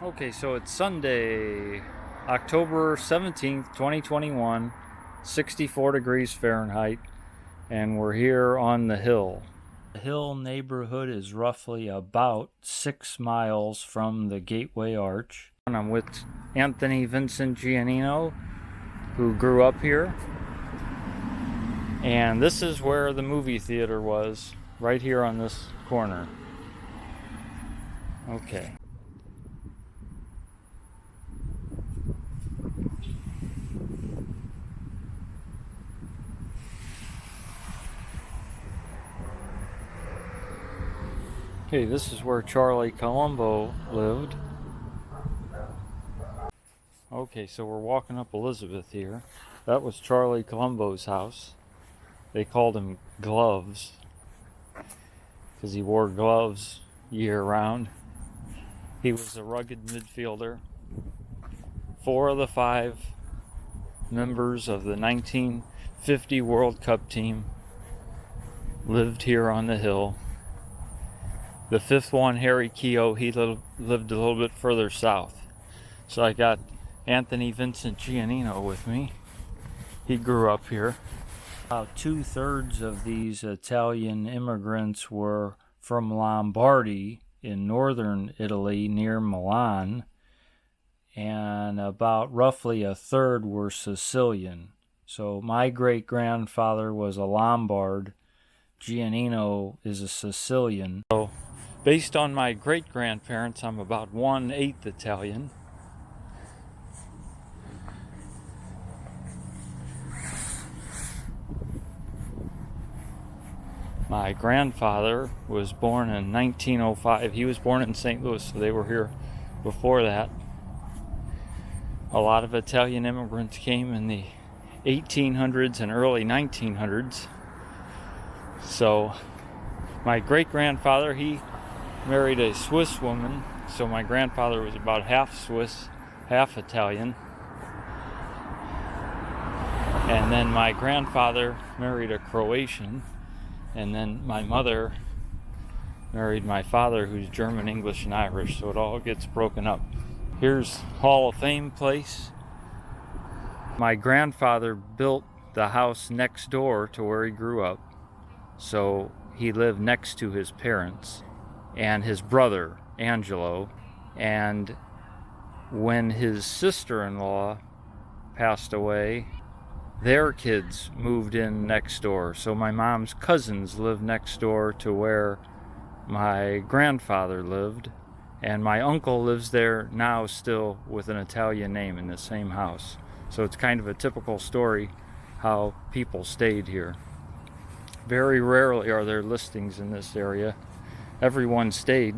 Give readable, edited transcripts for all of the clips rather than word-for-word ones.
Okay, so it's Sunday, October 17th, 2021, 64 degrees Fahrenheit, and we're here on the hill. The hill neighborhood is roughly about 6 miles from the Gateway Arch. And I'm with Anthony Vincent Giannino, who grew up here. And this is where the movie theater was, right here on this corner. Okay. Okay, this is where Charlie Colombo lived. Okay, so we're walking up Elizabeth here. That was Charlie Colombo's house. They called him Gloves because he wore gloves year round. He was a rugged midfielder. 4 of the 5 members of the 1950 World Cup team lived here on the hill. The 5th one, Harry Keogh, he lived a little bit further south. So I got Anthony Vincent Giannino with me. He grew up here. About 2/3 of these Italian immigrants were from Lombardy in northern Italy near Milan, and about roughly 1/3 were Sicilian. So my great-grandfather was a Lombard. Giannino is a Sicilian. So based on my great-grandparents, I'm about 1/8 Italian. My grandfather was born in 1905. He was born in St. Louis, so they were here before that. A lot of Italian immigrants came in the 1800s and early 1900s. So my great-grandfather, he married a Swiss woman, so my grandfather was about half Swiss, half Italian. And then my grandfather married a Croatian, and then my mother married my father, who's German, English, and Irish, so it all gets broken up. Here's Hall of Fame place. My grandfather built the house next door to where he grew up, so he lived next to his parents and his brother, Angelo. And when his sister-in-law passed away, their kids moved in next door. So my mom's cousins lived next door to where my grandfather lived. And my uncle lives there now still with an Italian name in the same house. So it's kind of a typical story how people stayed here. Very rarely are there listings in this area. Everyone stayed.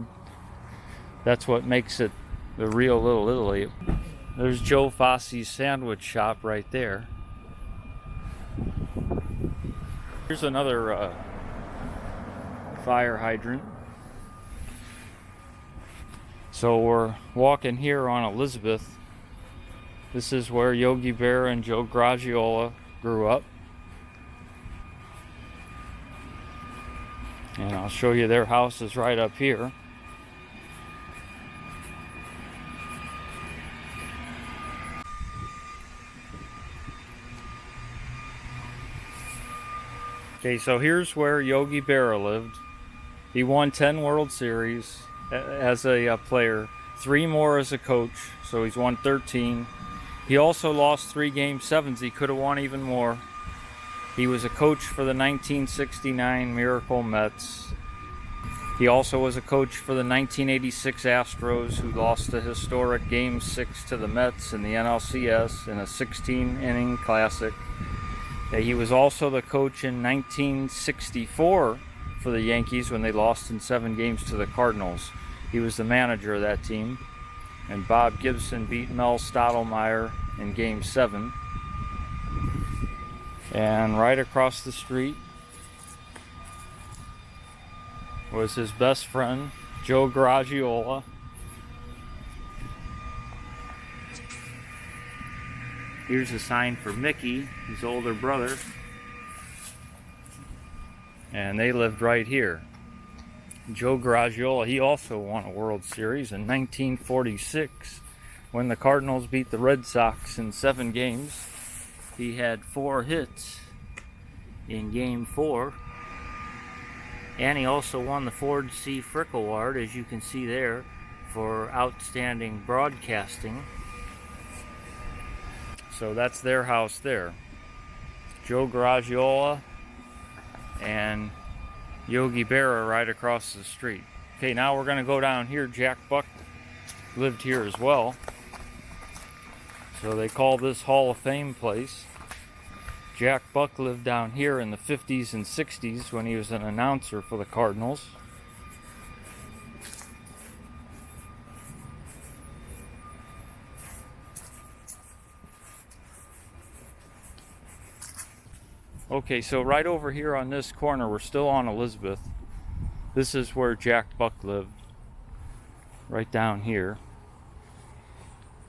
That's what makes it the real Little Italy. There's Joe Fosse's sandwich shop right there. Here's another fire hydrant. So we're walking here on Elizabeth. This is where Yogi Berra and Joe Garagiola grew up. And I'll show you their house is right up here. Okay, so here's where Yogi Berra lived. He won 10 World Series as a player, 3 more as a coach, so he's won 13. He also lost 3 Game 7s. He could have won even more. He was a coach for the 1969 Miracle Mets. He also was a coach for the 1986 Astros, who lost a historic Game 6 to the Mets in the NLCS in a 16-inning classic. He was also the coach in 1964 for the Yankees when they lost in 7 games to the Cardinals. He was the manager of that team. And Bob Gibson beat Mel Stottlemyre in Game 7. And right across the street was his best friend, Joe Garagiola. Here's a sign for Mickey, his older brother. And they lived right here. Joe Garagiola, he also won a World Series in 1946 when the Cardinals beat the Red Sox in 7 games. He had 4 hits in Game 4. And he also won the Ford C. Frick Award, as you can see there, for outstanding broadcasting. So that's their house there. Joe Garagiola and Yogi Berra right across the street. Okay, now we're going to go down here. Jack Buck lived here as well. So they call this Hall of Fame place. Jack Buck lived down here in the 50s and 60s when he was an announcer for the Cardinals. Okay, so right over here on this corner, we're still on Elizabeth. This is where Jack Buck lived, right down here.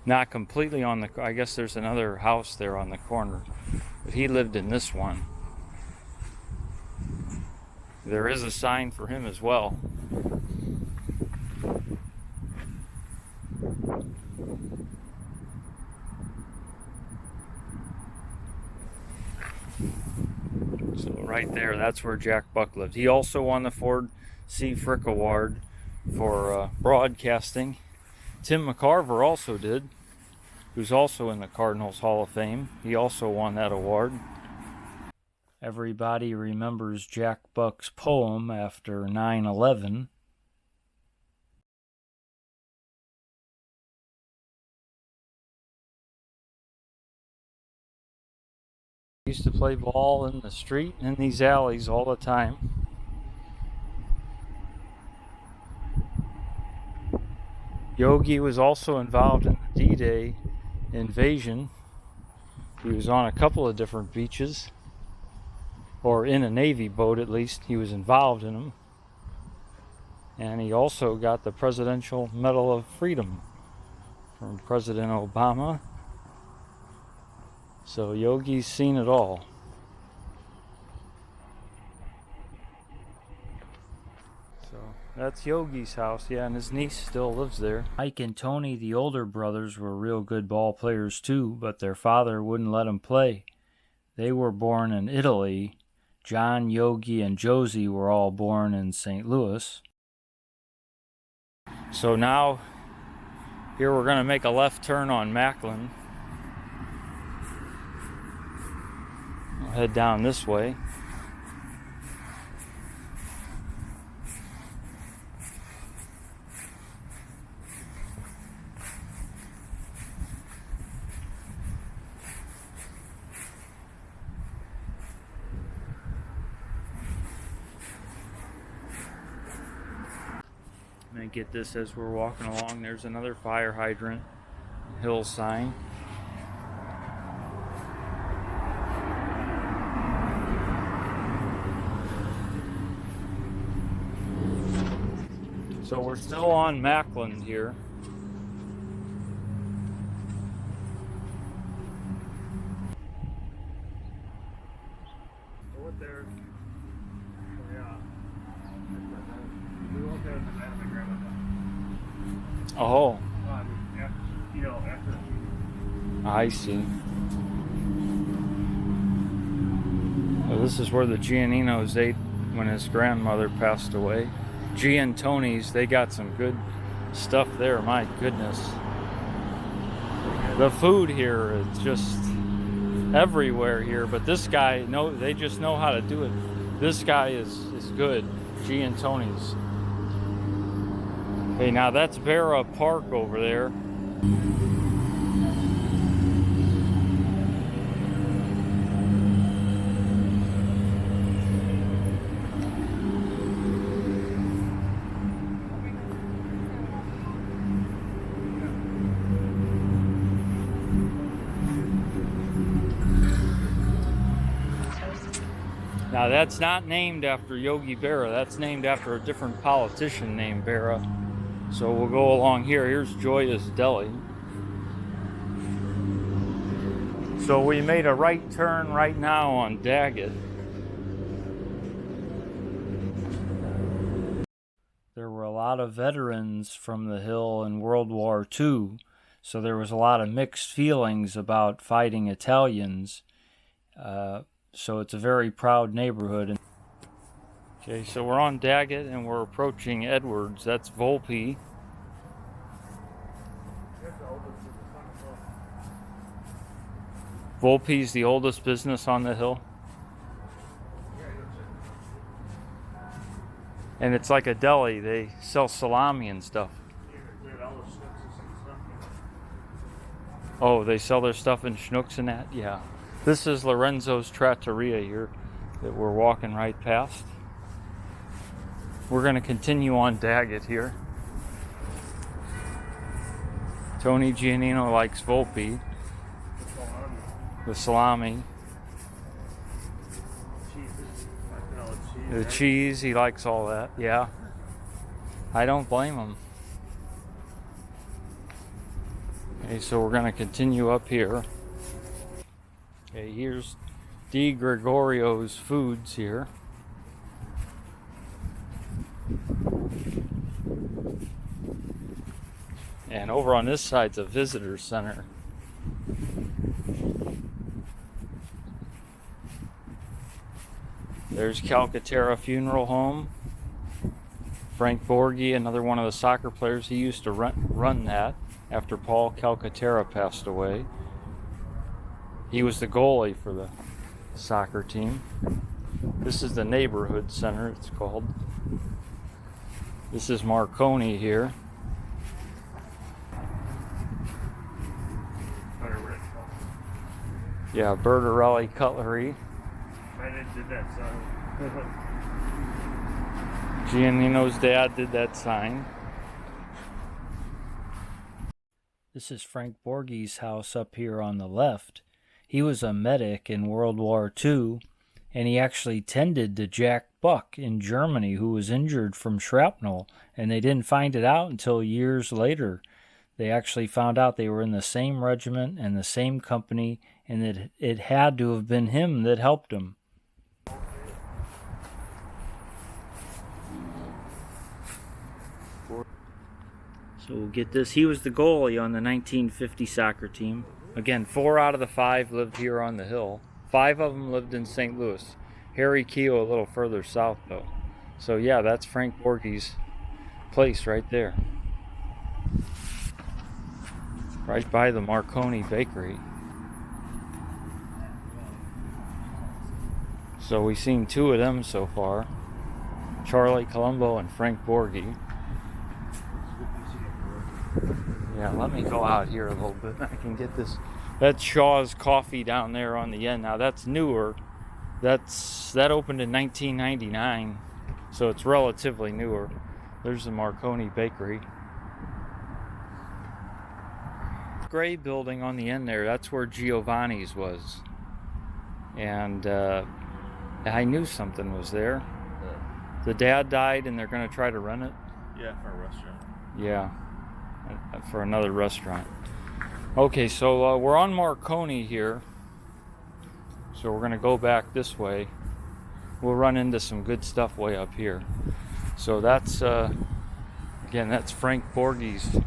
Not completely on the, I guess there's another house there on the corner, but he lived in this one. There is a sign for him as well. So right there, that's where Jack Buck lived. He also won the Ford C. Frick Award for broadcasting. Tim McCarver also did, who's also in the Cardinals Hall of Fame. He also won that award. Everybody remembers Jack Buck's poem after 9/11. Used to play ball in the street and in these alleys all the time. Yogi was also involved in the D-Day invasion. He was on a couple of different beaches, or in a Navy boat at least. He was involved in them. And he also got the Presidential Medal of Freedom from President Obama. So Yogi's seen it all. So that's Yogi's house, yeah, and his niece still lives there. Mike and Tony, the older brothers, were real good ball players too, but their father wouldn't let them play. They were born in Italy. John, Yogi, and Josie were all born in St. Louis. So now, here we're going to make a left turn on Macklin. We'll head down this way. I'm going to get this as we're walking along. There's another fire hydrant, hill sign. So we're still on Macklin here. Oh. I see. Well, this is where the Gianninos ate when his grandmother passed away. G and Tony's, they got some good stuff there, my goodness. The food here is just everywhere here, but this guy, no, they just know how to do it. This guy is good, G and Tony's. Hey, now that's Berra Park over there. Now that's not named after Yogi Berra, that's named after a different politician named Berra. So we'll go along here. Here's Joya's Deli. So we made a right turn right now on Daggett. lot of veterans from the Hill in World War II, so there was a lot of mixed feelings about fighting Italians. So it's a very proud neighborhood. Okay, so we're on Daggett and we're approaching Edwards. That's Volpe. Volpe's the oldest business on the hill. And it's like a deli. They sell salami and stuff. Oh, they sell their stuff in Schnucks and that? Yeah. This is Lorenzo's Trattoria here that we're walking right past. We're going to continue on Daggett here. Tony Giannino likes Volpe. The salami. The cheese, he likes all that. Yeah. I don't blame him. Okay, so we're going to continue up here. Okay, here's Di Gregorio's Foods here. And over on this side's a visitor center. There's Calcaterra Funeral Home. Frank Borge, another one of the soccer players, he used to run that after Paul Calcaterra passed away. He was the goalie for the soccer team. This is the neighborhood center, it's called. This is Marconi here. Yeah, Bertarelli Cutlery. I did that sign. Giannino's dad did that sign. This is Frank Borge's house up here on the left. He was a medic in World War II, and he actually tended to Jack Buck in Germany, who was injured from shrapnel, and they didn't find it out until years later. They actually found out they were in the same regiment and the same company, and that it had to have been him that helped him. So we'll get this. He was the goalie on the 1950 soccer team. Again, 4 out of the 5 lived here on the hill. 5 of them lived in St. Louis. Harry Keogh a little further south, though. So yeah, that's Frank Borge's place right there. Right by the Marconi Bakery. So we've seen 2 of them so far. Charlie Colombo and Frank Borge. Yeah, let me go out here a little bit. I can get this. That's Shaw's Coffee down there on the end. Now that's newer. That opened in 1999, so it's relatively newer. There's the Marconi Bakery. Gray building on the end there, that's where Giovanni's was. And I knew something was there. The dad died and they're going to try to rent it? Yeah, for a restaurant. Yeah, for another restaurant. Okay, so we're on Marconi here. So we're going to go back this way. We'll run into some good stuff way up here. So that's, again, that's Frank Borge's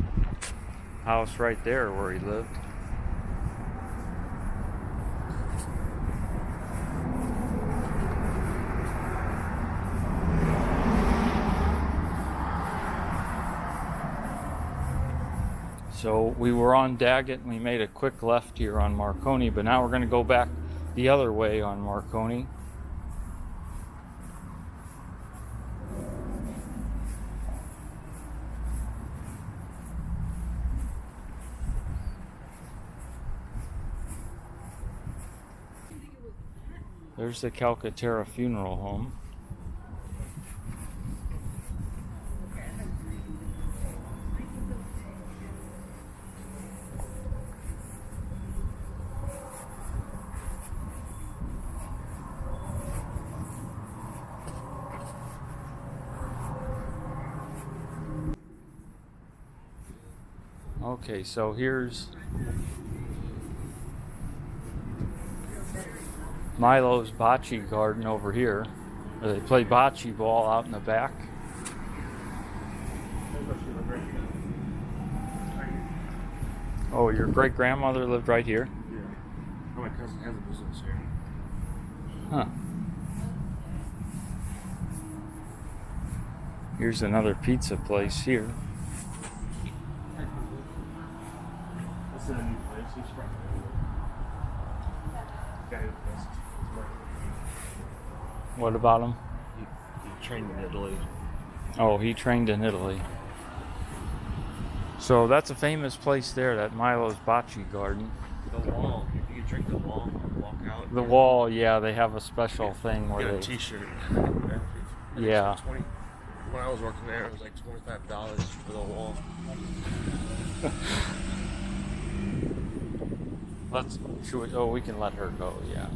house right there where he lived. So we were on Daggett and we made a quick left here on Marconi, but now we're going to go back the other way on Marconi. There's the Calcaterra Funeral Home. Okay, so here's Milo's bocce garden over here, where they play bocce ball out in the back. Oh, your great grandmother lived right here? Yeah. My cousin has a business here. Huh. Here's another pizza place here. This is a new place. He's from guy who does What about him? he trained in Italy. Oh, he trained in Italy. So that's a famous place there, that Milo's Bocce Garden. The wall. You can drink the wall and walk out. The wall, yeah, they have a special thing Get where a they... T-shirt. Yeah. When I was working there, it was like $25 for the wall. we can let her go, yeah.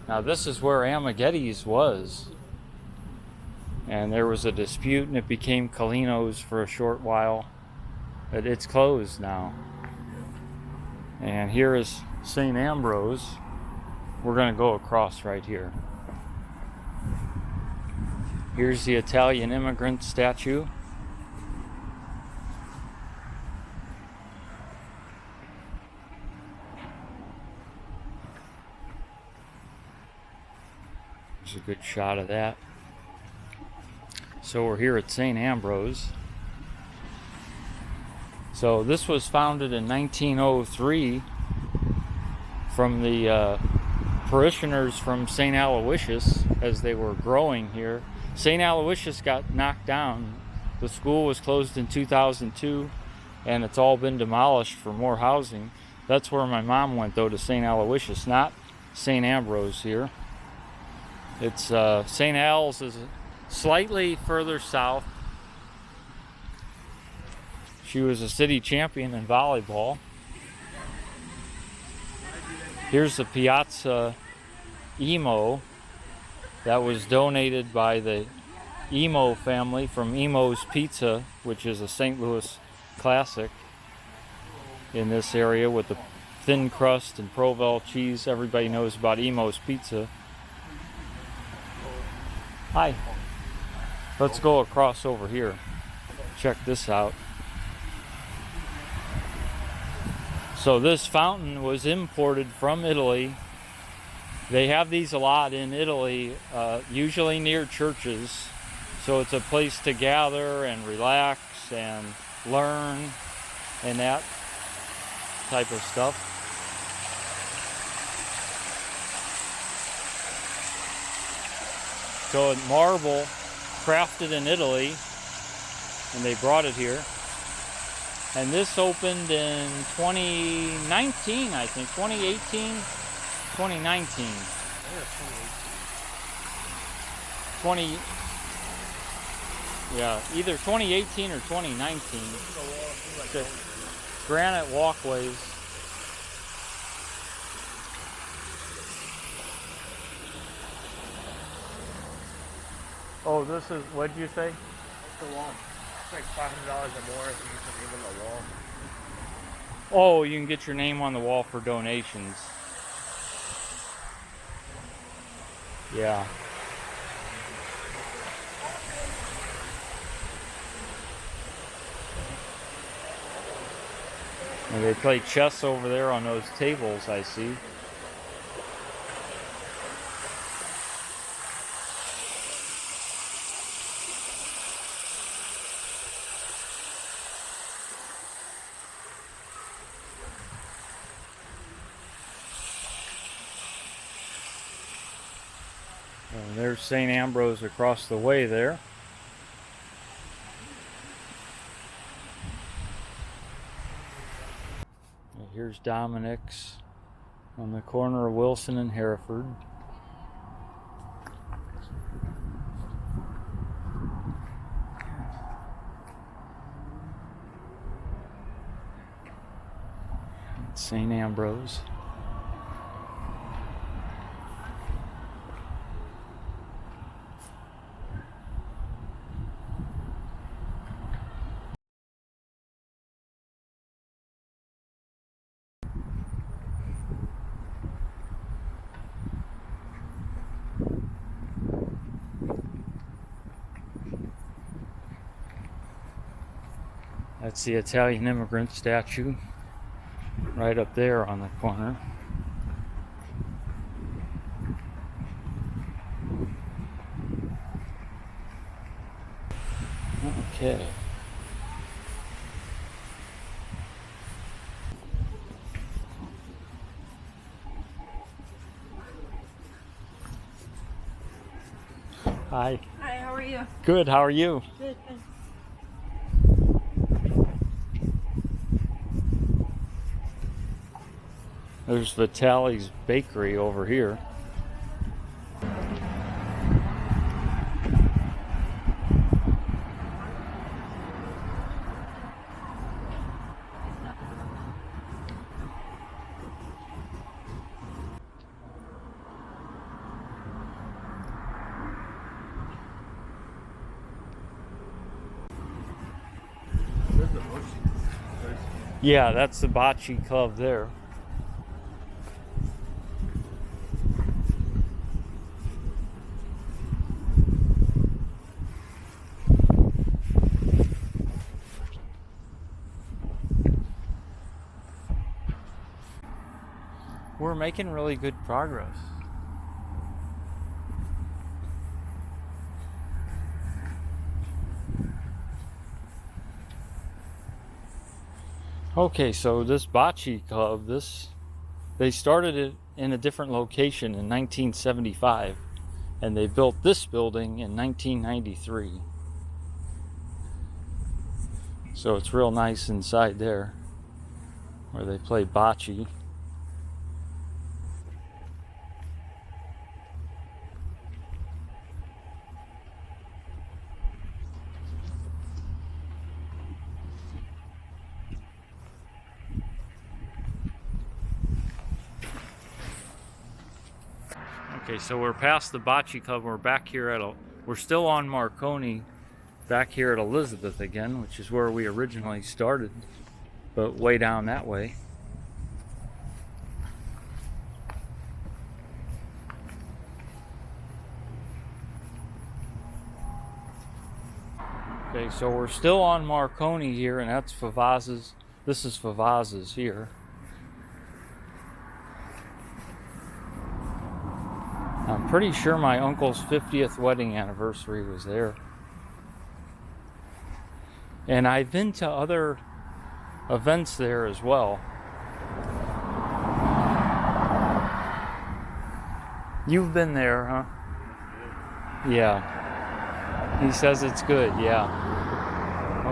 Now this is where Amaghetti's was. And there was a dispute and it became Colino's for a short while. But it's closed now. And here is St. Ambrose. We're going to go across right here. Here's the Italian immigrant statue. There's a good shot of that. So we're here at St. Ambrose. So this was founded in 1903 from the parishioners from St. Aloysius as they were growing here. St. Aloysius got knocked down. The school was closed in 2002 and it's all been demolished for more housing. That's where my mom went though, to St. Aloysius, not St. Ambrose here. It's St. Al's is slightly further south. She was a city champion in volleyball. Here's the Piazza Emo that was donated by the Emo family from Emo's Pizza, which is a St. Louis classic in this area with the thin crust and Provel cheese. Everybody knows about Emo's Pizza. Hi. Let's go across over here. Check this out. So this fountain was imported from Italy. They have these a lot in Italy, usually near churches. So it's a place to gather and relax and learn and that type of stuff. So it's marble crafted in Italy, and they brought it here. And this opened in 2019, I think, 2018, 2019. 20, yeah, either 2018 or 2019. The granite walkways. Oh, this is, what did you say? What's the wall? It's like $500 or more if you get your name on the wall. Oh, you can get your name on the wall for donations. Yeah. And they play chess over there on those tables, I see. And there's St. Ambrose across the way there. And here's Dominic's on the corner of Wilson and Hereford. St. Ambrose. That's the Italian immigrant statue right up there on the corner. Okay. Hi. Hi, how are you? Good, how are you? Good, thanks. There's Vitale's bakery over here. Yeah, that's the Bocce Club there. We're making really good progress. Okay, so this Bocce Club, they started it in a different location in 1975, and they built this building in 1993. So it's real nice inside there, where they play bocce. Okay, so we're past the Bocce Club. We're back here we're still on Marconi, back here at Elizabeth again, which is where we originally started, but way down that way. Okay, so we're still on Marconi here, and that's Favaz's. This is Favaz's here. I'm pretty sure my uncle's 50th wedding anniversary was there. And I've been to other events there as well. You've been there, huh? Yeah. He says it's good, yeah.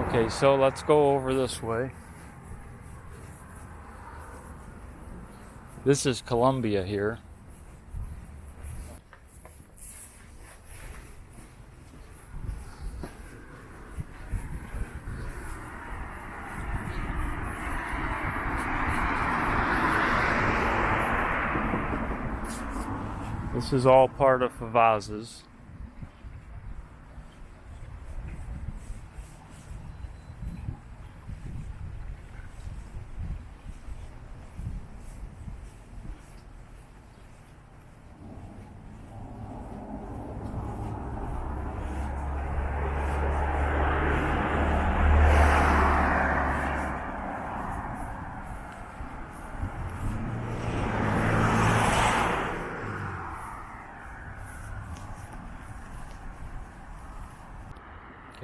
Okay, so let's go over this way. This is Columbia here. This is all part of Favaz's.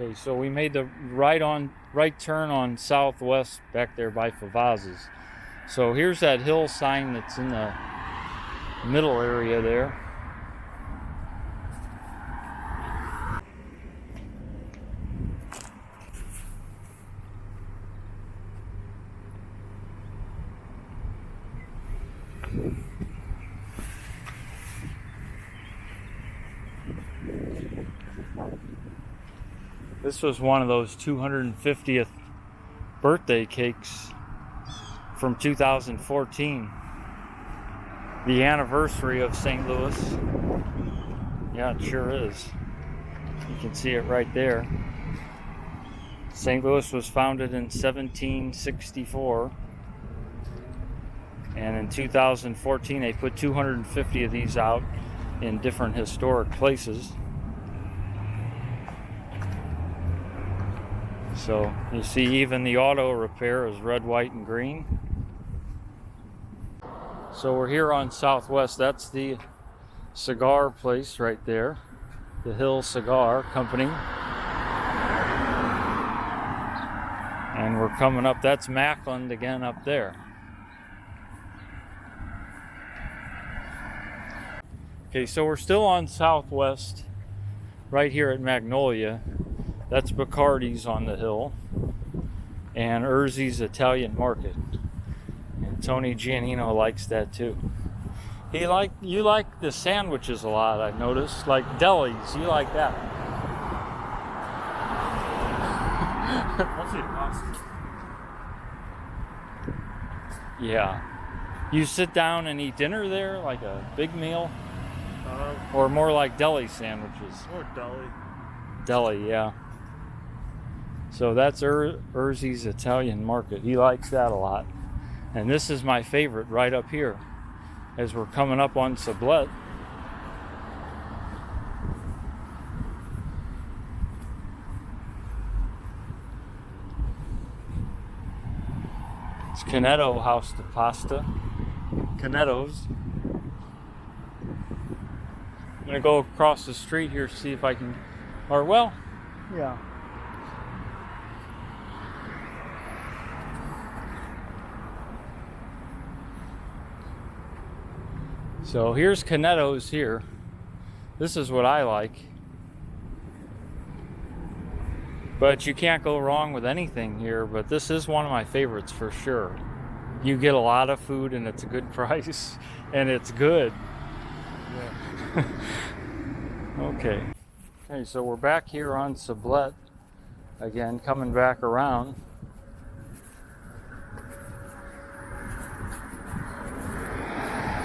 Okay, so we made the right turn on Southwest back there by Favaz's. So here's that hill sign that's in the middle area there. This was one of those 250th birthday cakes from 2014. The anniversary of St. Louis. Yeah, it sure is. You can see it right there. St. Louis was founded in 1764. And in 2014, they put 250 of these out in different historic places. So you see even the auto repair is red, white, and green. So we're here on Southwest. That's the cigar place right there. The Hill Cigar Company. And we're coming up, that's Mackland again up there. Okay, so we're still on Southwest, right here at Magnolia. That's Bacardi's on the hill, and Urzi's Italian Market. And Tony Giannino likes that too. You like the sandwiches a lot, I've noticed, like delis. You like that? Mostly pasta. Yeah. You sit down and eat dinner there, like a big meal, or more like deli sandwiches? Or deli. Deli, yeah. So that's Urzi's Italian Market. He likes that a lot. And this is my favorite right up here as we're coming up on Sublette. It's Canetto House de Pasta. Canetto's. I'm gonna go across the street here, see if I can, or well, yeah. So here's Canetto's here. This is what I like. But you can't go wrong with anything here, but this is one of my favorites for sure. You get a lot of food and it's a good price and it's good. Yeah. Okay. Okay, so we're back here on Sublette again, coming back around.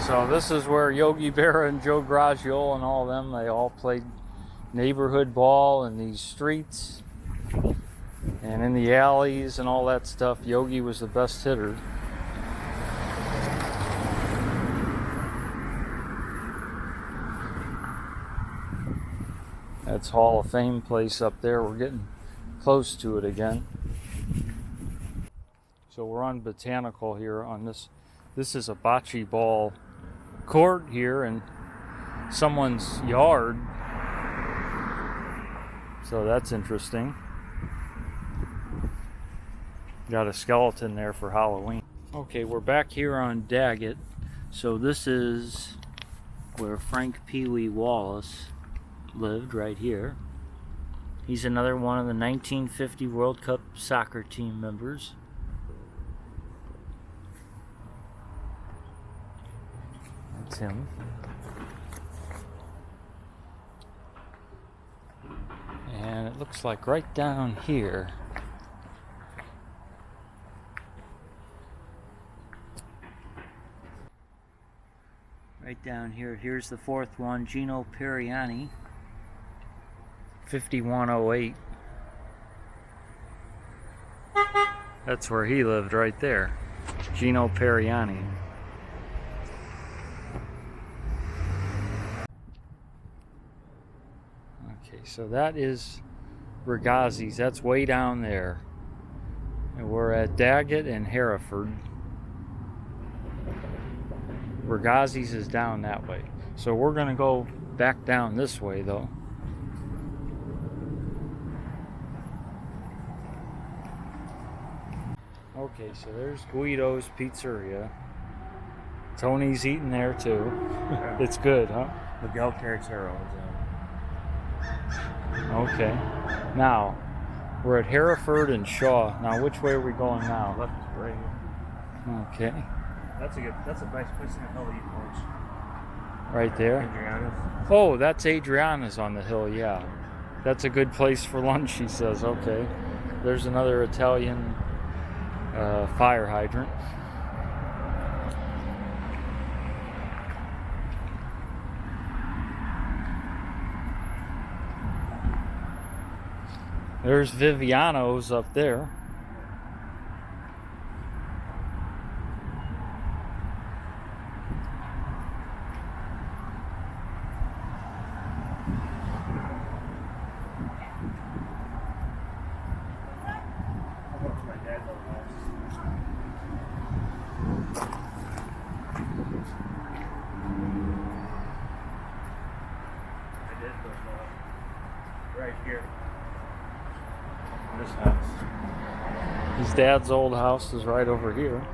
So this is where Yogi Berra and Joe Garagiola and all them, they all played neighborhood ball in these streets and in the alleys and all that stuff. Yogi was the best hitter. That's Hall of Fame place up there. We're getting close to it again. So we're on Botanical here on this. This is a bocce ball court here in someone's yard. So that's interesting. Got a skeleton there for Halloween. Okay, we're back here on Daggett. So this is where Frank Pee Wee Wallace lived, right here. He's another one of the 1950 World Cup soccer team members. That's him. And it looks like right down here. Right down here, here's the fourth one, Gino Perriani, 5108. That's where he lived right there, Gino Perriani. Okay, so that is Ragazzi's, that's way down there. And we're at Daggett and Hereford. Ragazzi's is down that way. So we're gonna go back down this way though. Okay, so there's Guido's Pizzeria. Tony's eating there too. Yeah. It's good, huh? Miguel Carretero is Okay. Now, we're at Hereford and Shaw. Now, which way are we going now? left is right here. Okay. That's a nice place in the hell to eat lunch. Right there? Adriana's. Oh, that's Adriana's on the hill, yeah. That's a good place for lunch, he says. Okay. There's another Italian fire hydrant. There's Viviano's up there. Dad's old house is right over here.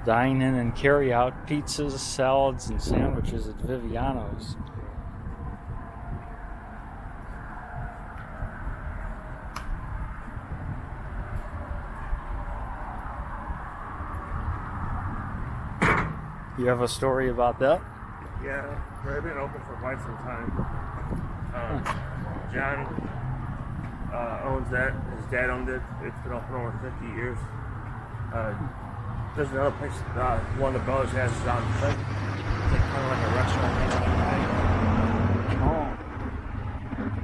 Dine in and carry out pizzas, salads, and sandwiches at Viviano's. You have a story about that? Yeah, they've been open for quite some time. John owns that. His dad owned it. It's been open over 50 years. There's another place, one of the brothers has is out in front. It's like kind of like a restaurant. Oh.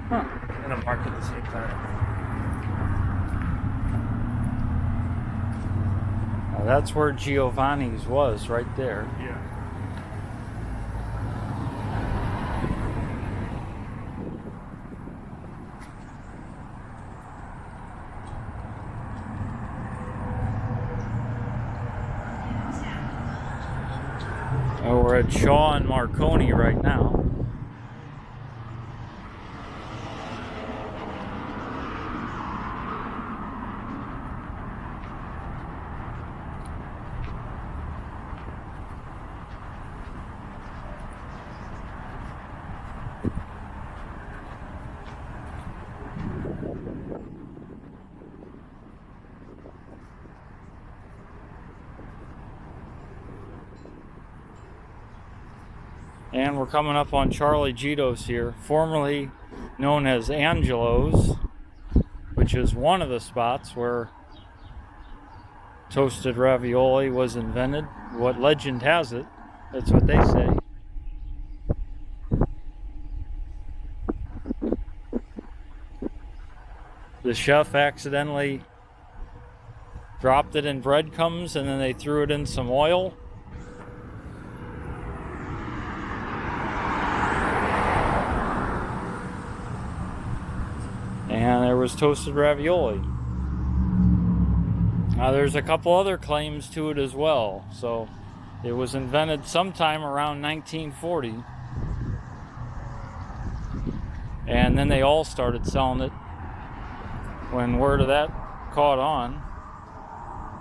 Huh. And a market at the same time. Now that's where Giovanni's was, right there. Yeah. Oh, we're at Shaw and Marconi right now. And we're coming up on Charlie Gito's here, formerly known as Angelo's, which is one of the spots where toasted ravioli was invented. What legend has it, that's what they say. The chef accidentally dropped it in breadcrumbs and then they threw it in some oil. And there was toasted ravioli. Now there's a couple other claims to it as well. So it was invented sometime around 1940. And then they all started selling it when word of that caught on.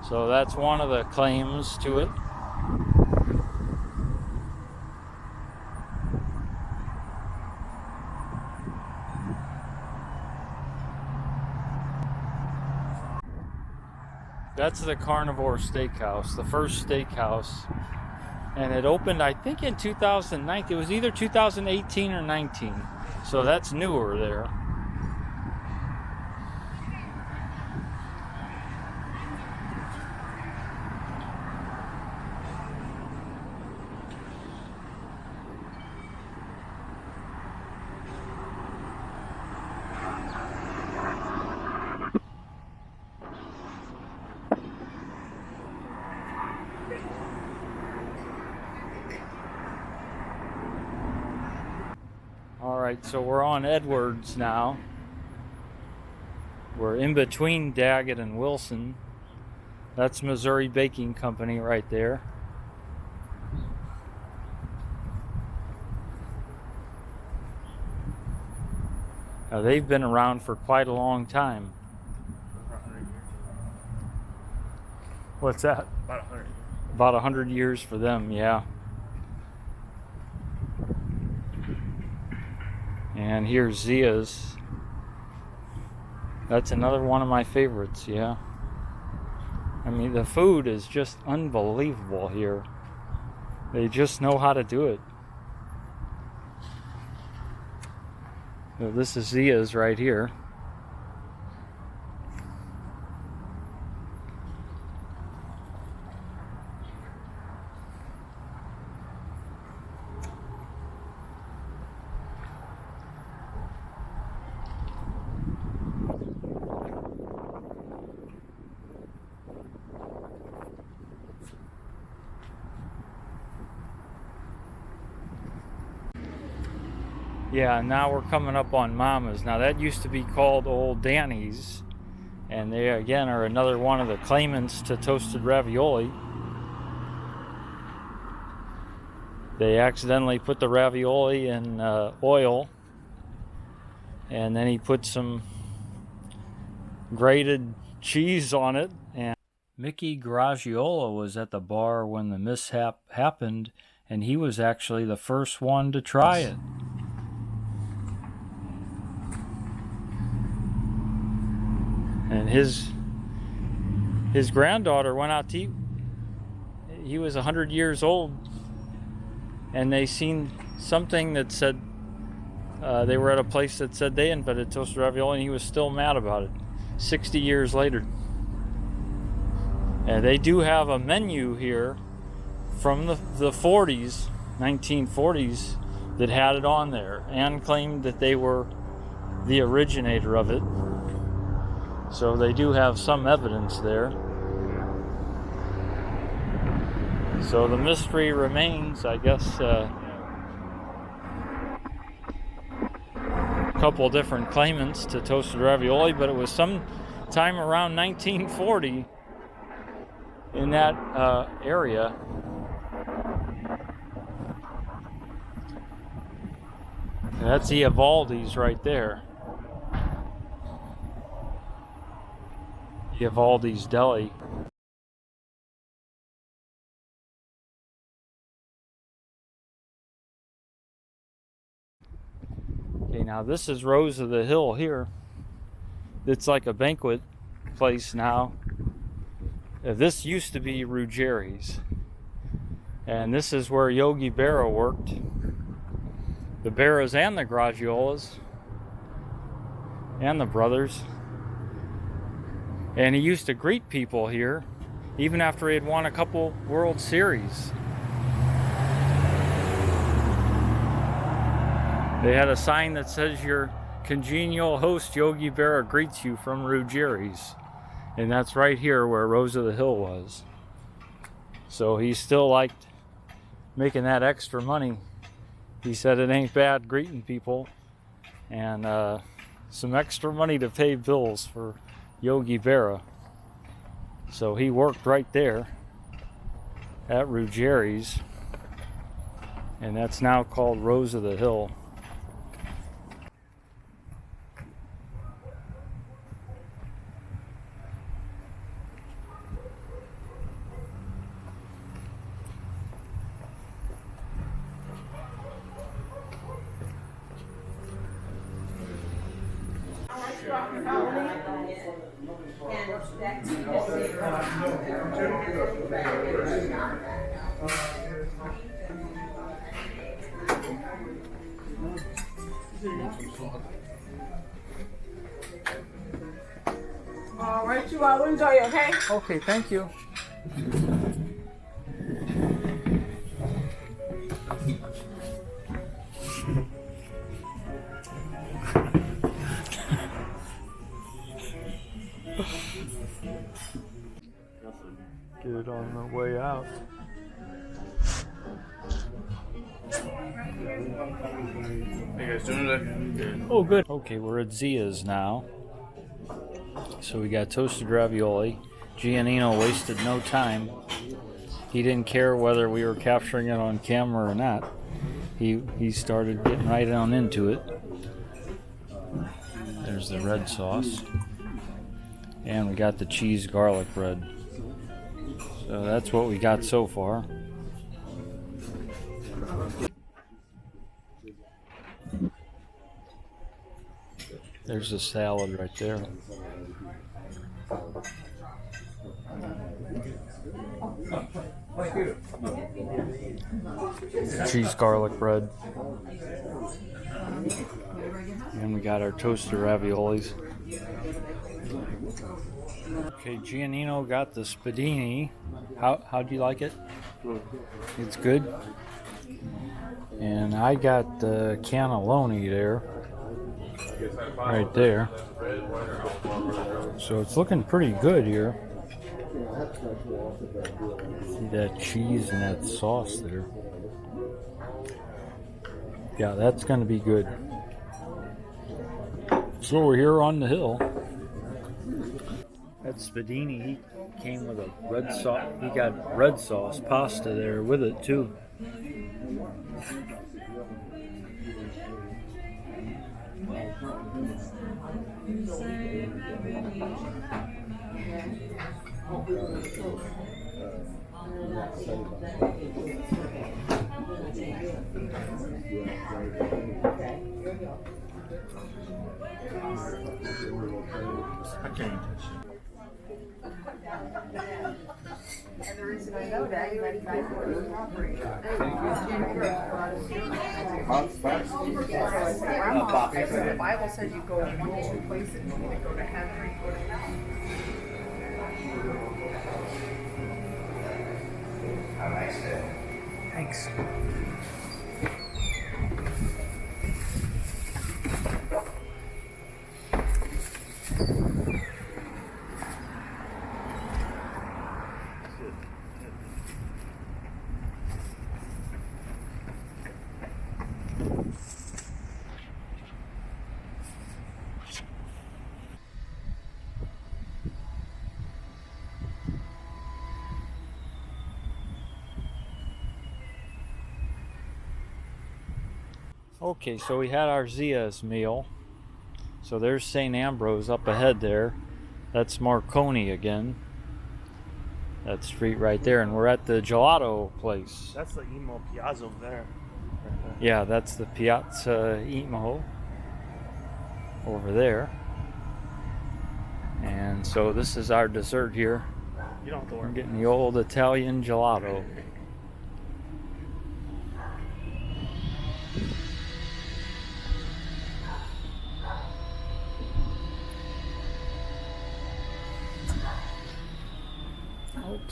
So that's one of the claims to it. That's the Carnivore Steakhouse, the first steakhouse. And it opened, I think, in 2019. It was either 2018 or 19. So that's newer there. Alright, so we're on Edwards now. We're in between Daggett and Wilson. That's Missouri Baking Company right there. Now, they've been around for quite a long time. What's that? About 100. About 100 years for them, yeah. And here's Zia's. That's another one of my favorites, yeah. I mean, the food is just unbelievable here. They just know how to do it. So this is Zia's right here. Yeah, now we're coming up on Mama's. Now that used to be called Old Danny's, and they again are another one of the claimants to toasted ravioli. They accidentally put the ravioli in oil, and then he put some grated cheese on it. And Mickey Garagiola was at the bar when the mishap happened, and he was actually the first one to try it. And his granddaughter went out to eat. He was 100 years old, and they seen something that said they were at a place that said they invented toasted ravioli, and he was still mad about it 60 years later. And they do have a menu here from the 40s, 1940s, that had it on there and claimed that they were the originator of it. So they do have some evidence there. So the mystery remains, I guess. A couple different claimants to toasted ravioli, but it was some time around 1940 in that area. And that's the Evaldi's right there. Evaldi's Deli. Okay, now this is Rose of the Hill here. It's like a banquet place now. This used to be Ruggeri's, and this is where Yogi Berra worked. The Berras and the Garagiolas and the brothers. And he used to greet people here, even after he had won a couple World Series. They had a sign that says, "Your congenial host Yogi Berra greets you from Ruggeri's." And that's right here where Rose of the Hill was. So he still liked making that extra money. He said it ain't bad greeting people, and some extra money to pay bills for Yogi Berra. So he worked right there at Ruggeri's, and that's now called Rose of the Hill. All right, you all enjoy, okay? Okay, thank you. Get it on the way out. How you guys doing today? Good. Oh, good. Okay, we're at Zia's now. So we got toasted ravioli. Giannino wasted no time. He didn't care whether we were capturing it on camera or not. He started getting right on into it. There's the red sauce. And we got the cheese garlic bread. So that's what we got so far. There's the salad right there. Cheese garlic bread. And we got our toasted raviolis. Okay, Giannino got the spadini. How do you like it? It's good. And I got the cannelloni there. Right there. So it's looking pretty good here. See that cheese and that sauce there. Yeah, that's going to be good. So we're here on the hill. That Spadini, he came with a red sauce. He got red sauce pasta there with it too. And the reason I know that is that guy for the property. The Bible says you go 1 to 2 places. You go to heaven, you go to hell. Have a nice day. Thanks. Okay, so we had our Zia's meal. So there's St. Ambrose up ahead there. That's Marconi again. That street right there. And we're at the gelato place. That's the Emo Piazza over there. Yeah, that's the Piazza Emo over there. And so this is our dessert here. You don't have to I'm worry. getting the old Italian gelato.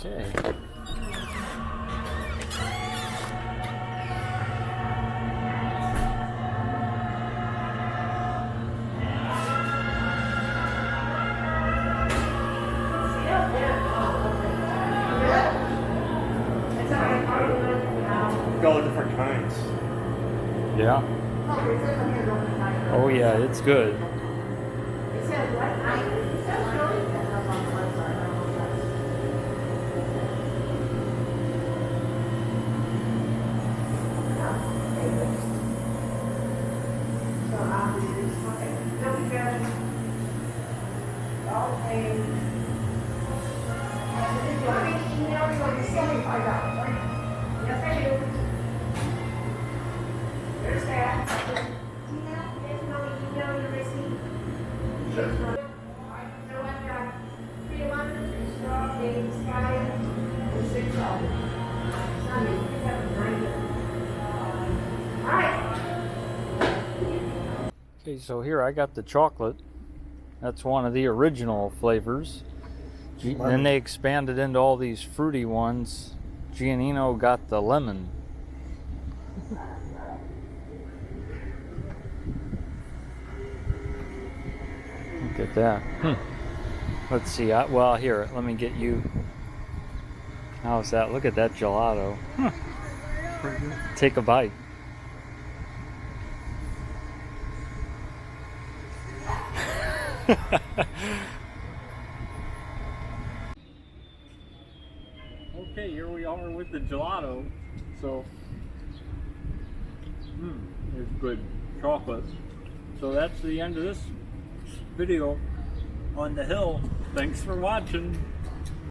Okay. All different kinds. Yeah. Oh yeah, it's good. Okay, so here I got the chocolate. That's one of the original flavors. And then they expanded into all these fruity ones. Giannino got the lemon. Look at that. Let's see. Well, here, let me get you. How's that? Look at that gelato. Take a bite. Okay, here we are with the gelato. So, it's good chocolate. So that's the end of this video on the hill. Thanks for watching.